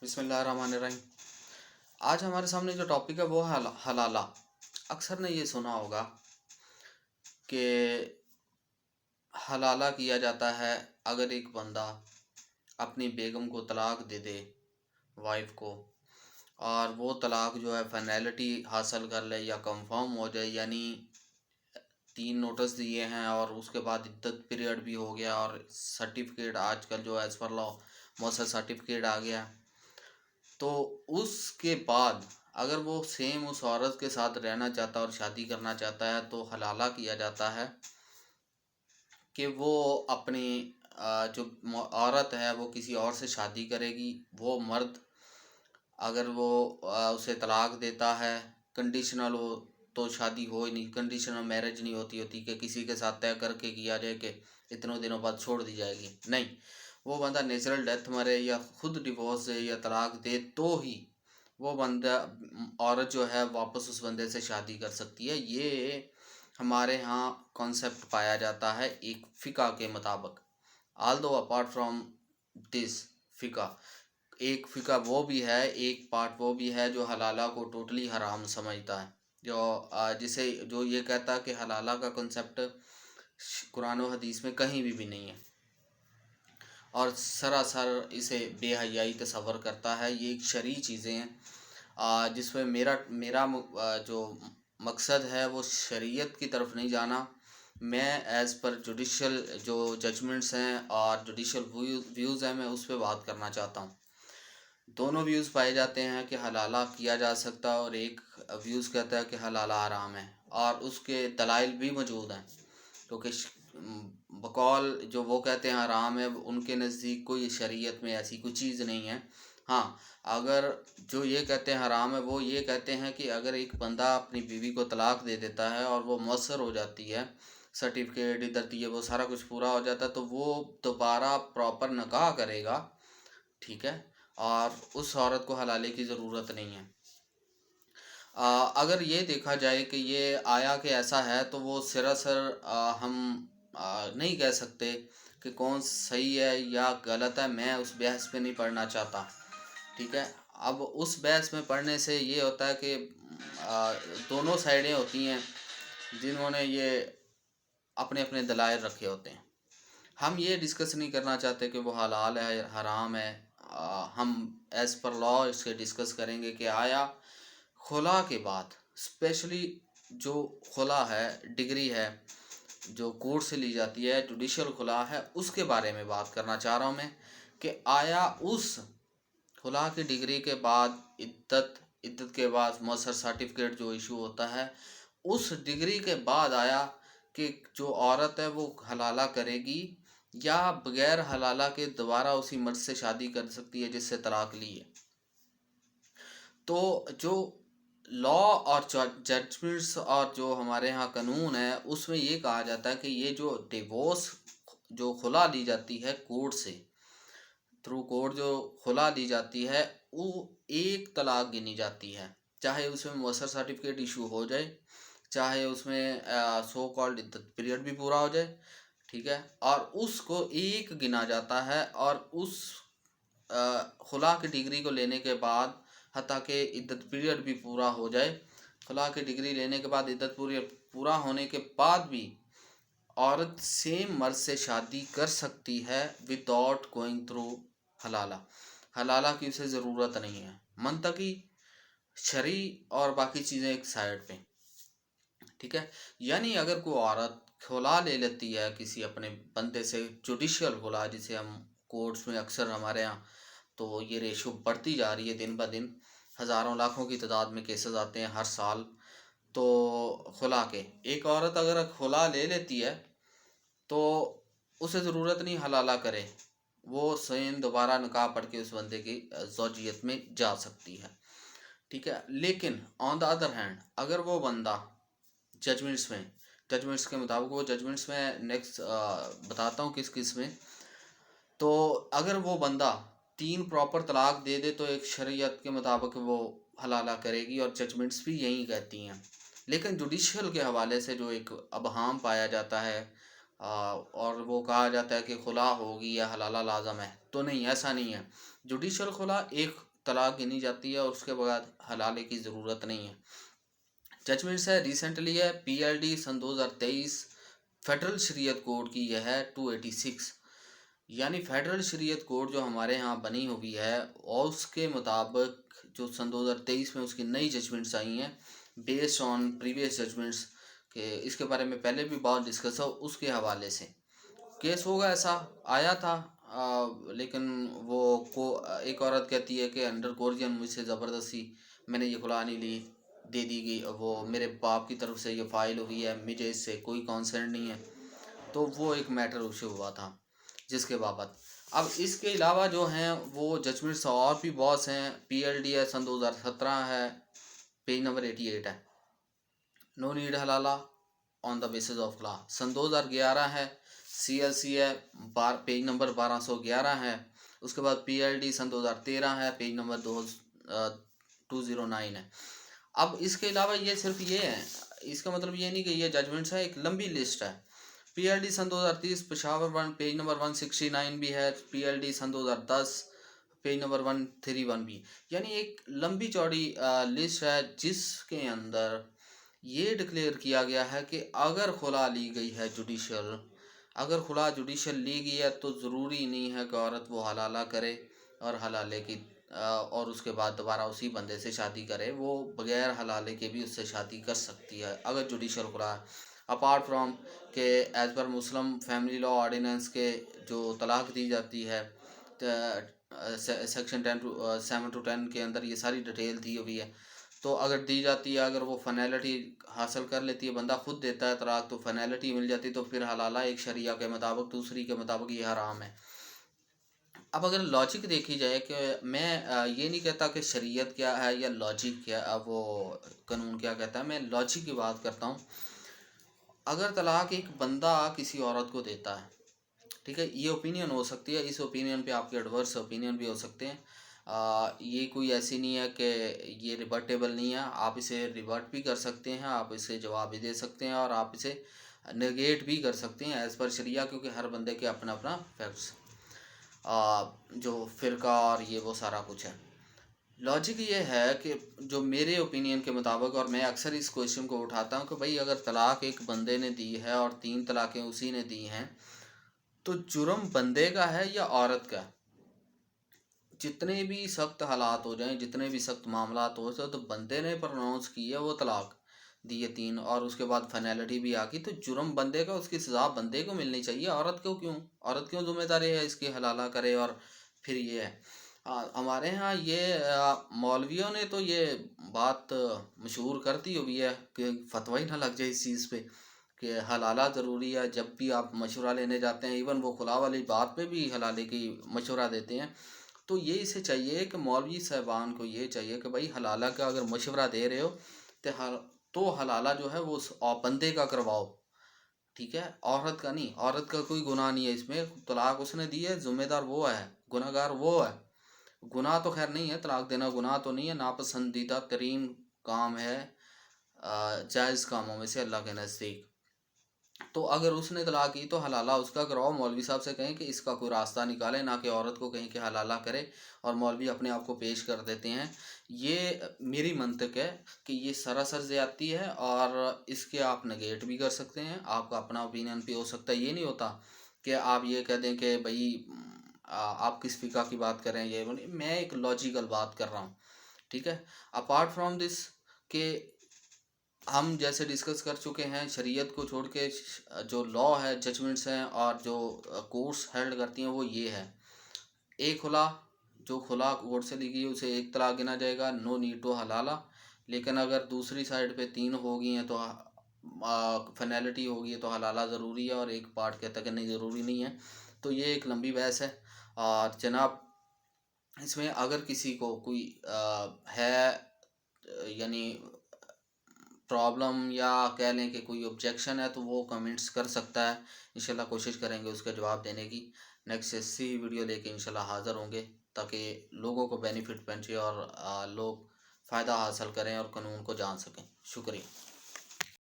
بسم اللہ الرحمن الرحیم۔ آج ہمارے سامنے جو ٹاپک ہے وہ ہے حلالہ۔ اکثر نے یہ سنا ہوگا کہ حلالہ کیا جاتا ہے اگر ایک بندہ اپنی بیگم کو طلاق دے دے، وائف کو، اور وہ طلاق جو ہے فائنلٹی حاصل کر لے یا کنفرم ہو جائے، یعنی 3 نوٹس دیے ہیں اور اس کے بعد عدت پیریڈ بھی ہو گیا اور سرٹیفکیٹ آج کل جو ایز پر لا مؤثر سرٹیفکیٹ آ گیا، تو اس کے بعد اگر وہ سیم اس عورت کے ساتھ رہنا چاہتا ہے اور شادی کرنا چاہتا ہے تو حلالہ کیا جاتا ہے کہ وہ اپنی جو عورت ہے وہ کسی اور سے شادی کرے گی۔ وہ مرد اگر وہ اسے طلاق دیتا ہے، کنڈیشنل ہو تو شادی ہو ہی نہیں، کنڈیشنل میرج نہیں ہوتی کہ کسی کے ساتھ طے کر کے کیا جائے کہ اتنوں دنوں بعد چھوڑ دی جائے گی، نہیں، وہ بندہ نیچرل ڈیتھ مرے یا خود ڈیورس دے یا طلاق دے تو ہی وہ بندہ عورت جو ہے واپس اس بندے سے شادی کر سکتی ہے۔ یہ ہمارے ہاں کانسیپٹ پایا جاتا ہے ایک فقہ کے مطابق۔ although اپارٹ فرام دس فقہ، ایک فقہ وہ بھی ہے، ایک پارٹ وہ بھی ہے جو حلالہ کو ٹوٹلی حرام سمجھتا ہے، جو یہ کہتا ہے کہ حلالہ کا کنسیپٹ قرآن و حدیث میں کہیں بھی نہیں ہے اور سراسر اسے بے حیائی تصور کرتا ہے۔ یہ ایک شرعی چیزیں ہیں جس میں میرا جو مقصد ہے وہ شریعت کی طرف نہیں جانا، میں ایز پر جوڈیشل جو ججمنٹس ہیں اور جوڈیشل ویوز ہیں میں اس پہ بات کرنا چاہتا ہوں۔ دونوں ویوز پائے جاتے ہیں کہ حلالہ کیا جا سکتا ہے اور ایک ویوز کہتا ہے کہ حلالہ حرام ہے، اور اس کے دلائل بھی موجود ہیں، کیونکہ بقول جو وہ کہتے ہیں حرام ہے ان کے نزدیک کوئی شریعت میں ایسی کوئی چیز نہیں ہے۔ ہاں، اگر جو یہ کہتے ہیں حرام ہے وہ یہ کہتے ہیں کہ اگر ایک بندہ اپنی بیوی کو طلاق دے دیتا ہے اور وہ مؤثر ہو جاتی ہے، سرٹیفکیٹ ادھر دیے وہ سارا کچھ پورا ہو جاتا ہے، تو وہ دوبارہ پراپر نکاح کرے گا، ٹھیک ہے، اور اس عورت کو حلالے کی ضرورت نہیں ہے۔ اگر یہ دیکھا جائے کہ یہ آیا کہ ایسا ہے تو وہ سراسر ہم نہیں کہہ سکتے کہ کون صحیح ہے یا غلط ہے، میں اس بحث پہ نہیں پڑھنا چاہتا، ٹھیک ہے۔ اب اس بحث میں پڑھنے سے یہ ہوتا ہے کہ دونوں سائڈیں ہوتی ہیں جنہوں نے یہ اپنے اپنے دلائل رکھے ہوتے ہیں۔ ہم یہ ڈسکس نہیں کرنا چاہتے کہ وہ حلال ہے حرام ہے، ہم ایز پر لا اس کے ڈسکس کریں گے کہ آیا خلا کے بعد، اسپیشلی جو خلا ہے، ڈگری ہے جو کورٹ سے لی جاتی ہے، جوڈیشل خلا ہے، اس کے بارے میں بات کرنا چاہ رہا ہوں میں کہ آیا اس خلا کی ڈگری کے بعد عدت کے بعد مؤثر سرٹیفکیٹ جو ایشو ہوتا ہے، اس ڈگری کے بعد آیا کہ جو عورت ہے وہ حلالہ کرے گی یا بغیر حلالہ کے دوبارہ اسی مرد سے شادی کر سکتی ہے جس سے طلاق لی ہے۔ تو جو لا اور ججمنٹس اور جو ہمارے ہاں قانون ہے اس میں یہ کہا جاتا ہے کہ یہ جو ڈیورس جو خلا لی جاتی ہے کورٹ سے، تھرو کورٹ جو خلا لی جاتی ہے، وہ ایک طلاق گنی جاتی ہے، چاہے اس میں مؤثر سرٹیفکیٹ ایشو ہو جائے، چاہے اس میں سو کالڈ عدت پیریڈ بھی پورا ہو جائے، ٹھیک ہے، اور اس کو ایک گنا جاتا ہے، اور اس خلا کی ڈگری کو لینے کے بعد حتیٰ کہ عدت پیریڈ بھی پورا ہو جائے، خلا کی ڈگری لینے کے بعد عدت پورا ہونے کے بعد بھی عورت سیم مرد سے شادی کر سکتی ہے وداؤٹ گوئنگ تھرو حلالہ۔ حلالہ کی اسے ضرورت نہیں ہے، منطقی، شرعی اور باقی چیزیں ایک سائڈ پہ، ٹھیک ہے۔ یعنی اگر کوئی عورت خلا لے لیتی ہے کسی اپنے بندے سے، جوڈیشل خلا جسے ہم کورٹس میں اکثر ہمارے ہاں تو یہ ریشو بڑھتی جا رہی ہے دن بہ دن، ہزاروں لاکھوں کی تعداد میں کیسز آتے ہیں ہر سال، تو خلا کے ایک عورت اگر خلا لے لیتی ہے تو اسے ضرورت نہیں حلالہ کرے، وہ سین دوبارہ نکاح پڑھ کے اس بندے کی زوجیت میں جا سکتی ہے، ٹھیک ہے۔ لیکن آن دا ادر ہینڈ اگر وہ بندہ ججمنٹس کے مطابق، وہ ججمنٹس میں نیکسٹ بتاتا ہوں کس میں، تو اگر وہ بندہ 3 پراپر طلاق دے دے تو ایک شریعت کے مطابق وہ حلالہ کرے گی، اور ججمنٹس بھی یہی کہتی ہیں۔ لیکن جوڈیشل کے حوالے سے جو ایک ابہام پایا جاتا ہے اور وہ کہا جاتا ہے کہ خلا ہوگی یا حلالہ لازم ہے، تو نہیں، ایسا نہیں ہے۔ جوڈیشل خلا ایک طلاق گنی جاتی ہے اور اس کے بعد حلالے کی ضرورت نہیں ہے۔ ججمنٹس ہے ریسنٹلی ہے PLD سن 2023 فیڈرل شریعت کوڈ کی، یہ ہے 286، یعنی فیڈرل شریعت کوڈ جو ہمارے ہاں بنی ہوئی ہے اور اس کے مطابق جو سن 2023 میں اس کی نئی ججمنٹس آئی ہیں بیسڈ آن پریویس ججمنٹس، کہ اس کے بارے میں پہلے بھی بہت ڈسکس ہو، اس کے حوالے سے کیس ہوگا ایسا آیا تھا، لیکن وہ ایک عورت کہتی ہے کہ انڈر کورجن مجھ سے زبردستی میں نے یہ خلا نہیں لی، دے دی گئی، وہ میرے باپ کی طرف سے یہ فائل ہوئی ہے، مجھے اس سے کوئی کانسرن نہیں ہے، تو وہ ایک میٹر ایشو ہوا تھا جس کے بابت۔ اب اس کے علاوہ جو ہیں وہ ججمنٹس اور بھی بہت ہیں، PLD ہے سن 2017 ہے، پیج نمبر 88 ہے، نو نیڈ حلالہ on the basis of law, سن 2011 ہے، CLC ہے، پیج نمبر 1211 ہے، اس کے بعد PLD سن 2013 ہے، پیج نمبر 209 ہے۔ اب اس کے علاوہ یہ صرف یہ ہے، اس کا مطلب یہ نہیں کہ یہ ججمنٹس ہے، ایک لمبی لسٹ ہے۔ PLD سن 2030 پشاور 1 پیج نمبر 169 بھی ہے، PLD سن 2010 پیج نمبر 131 بھی، یعنی ایک لمبی چوڑی لسٹ ہے جس کے اندر یہ ڈکلیئر کیا گیا ہے کہ اگر خلا لی گئی ہے جوڈیشل، اگر خلا جوڈیشل لی گئی ہے تو ضروری نہیں ہے کہ عورت وہ حلالہ کرے اور حلالے کی اور اس کے بعد دوبارہ اسی بندے سے شادی کرے، وہ بغیر حلالے کے بھی اس سے شادی کر سکتی ہے اگر جوڈیشل خلا ہے، اپارٹ فرام کہ ایز پر مسلم فیملی لا آرڈیننس کے جو طلاق دی جاتی ہے سیکشن 7 to 10 کے اندر یہ ساری ڈیٹیل دی ہوئی ہے، تو اگر دی جاتی ہے، اگر وہ فنیلٹی حاصل کر لیتی ہے، بندہ خود دیتا ہے طلاق تو فنیلٹی مل جاتی، تو پھر حلالہ ایک شریعہ کے مطابق دوسری کے مطابق یہ حرام ہے۔ اب اگر لاجک دیکھی جائے کہ میں یہ نہیں کہتا کہ شریعت کیا ہے یا لاجک کیا وہ قانون کیا کہتا ہے، میں لاجک کی بات کرتا ہوں۔ اگر طلاق ایک بندہ کسی عورت کو دیتا ہے، ٹھیک ہے، یہ اوپینین ہو سکتی ہے، اس اوپینین پہ آپ کے ایڈورس اوپینین بھی ہو سکتے ہیں، یہ کوئی ایسی نہیں ہے کہ یہ ریبرٹیبل نہیں ہے، آپ اسے ریورٹ بھی کر سکتے ہیں، آپ اسے جواب بھی دے سکتے ہیں اور آپ اسے نگیٹ بھی کر سکتے ہیں ایز پر شریعہ، کیونکہ ہر بندے کے اپنا اپنا فیکٹس جو فرقہ اور یہ وہ سارا کچھ ہے۔ لاجک یہ ہے کہ جو میرے اوپینین کے مطابق، اور میں اکثر اس کویشچن کو اٹھاتا ہوں کہ بھائی اگر طلاق ایک بندے نے دی ہے اور 3 طلاقیں اسی نے دی ہیں تو جرم بندے کا ہے یا عورت کا؟ جتنے بھی سخت حالات ہو جائیں، جتنے بھی سخت معاملات ہو جائیں، تو بندے نے پروناؤنس کی ہے وہ طلاق دی ہے 3 اور اس کے بعد فنیلٹی بھی آ گئی، تو جرم بندے کا، اس کی سزا بندے کو ملنی چاہیے، عورت کو کیوں؟ عورت کیوں ذمہ داری ہے اس کی حلالہ کرے؟ اور پھر یہ ہے ہمارے ہاں یہ مولویوں نے تو یہ بات مشہور کرتی ہوئی ہے کہ فتوی نہ لگ جائے اس چیز پہ کہ حلالہ ضروری ہے، جب بھی آپ مشورہ لینے جاتے ہیں، ایون وہ خلا والی بات پہ بھی حلالے کی مشورہ دیتے ہیں، تو یہ اسے چاہیے کہ مولوی صاحبان کو یہ چاہیے کہ بھائی حلالہ کا اگر مشورہ دے رہے ہو تو حلالہ جو ہے وہ بندے کا کرواؤ، ٹھیک ہے، عورت کا نہیں، عورت کا کوئی گناہ نہیں ہے اس میں، طلاق اس نے دی ہے، ذمہ دار وہ ہے، گناہ گار وہ ہے، گناہ تو خیر نہیں ہے، طلاق دینا گناہ تو نہیں ہے، ناپسندیدہ ترین کام ہے جائز کاموں میں سے اللہ کے نزدیک، تو اگر اس نے طلاق کی تو حلالہ اس کا کراؤ، مولوی صاحب سے کہیں کہ اس کا کوئی راستہ نکالے، نہ کہ عورت کو کہیں کہ حلالہ کرے، اور مولوی اپنے آپ کو پیش کر دیتے ہیں۔ یہ میری منطق ہے کہ یہ سراسر زیادتی ہے، اور اس کے آپ نگیٹ بھی کر سکتے ہیں، آپ کا اپنا اوپینین بھی ہو سکتا ہے، یہ نہیں ہوتا کہ آپ یہ کہہ دیں کہ بھائی آپ کس فقہ کی بات کریں، یہ میں ایک لاجیکل بات کر رہا ہوں، ٹھیک ہے۔ اپارٹ فرام دس کہ ہم جیسے ڈسکس کر چکے ہیں، شریعت کو چھوڑ کے جو لا ہے، ججمنٹس ہیں اور جو کورٹس ہیلڈ کرتی ہیں وہ یہ ہے، ایک خلا، جو خلا کورٹ سے لی گئی اسے ایک طلاق گنا جائے گا، نو نیڈ ٹو حلالہ، لیکن اگر دوسری سائڈ پہ 3 ہو گئی ہیں تو فنیلٹی ہوگی تو حلالہ ضروری ہے، اور ایک پارٹ کہتا ہے کہ نہیں ضروری نہیں ہے، تو یہ ایک لمبی بحث ہے، اور جناب اس میں اگر کسی کو کوئی ہے یعنی پرابلم یا کہہ لیں کہ کوئی آبجیکشن ہے تو وہ کمنٹس کر سکتا ہے، انشاءاللہ کوشش کریں گے اس کا جواب دینے کی، نیکسٹ ایسی ویڈیو لے کے انشاءاللہ حاضر ہوں گے تاکہ لوگوں کو بینیفٹ پہنچے اور لوگ فائدہ حاصل کریں اور قانون کو جان سکیں۔ شکریہ۔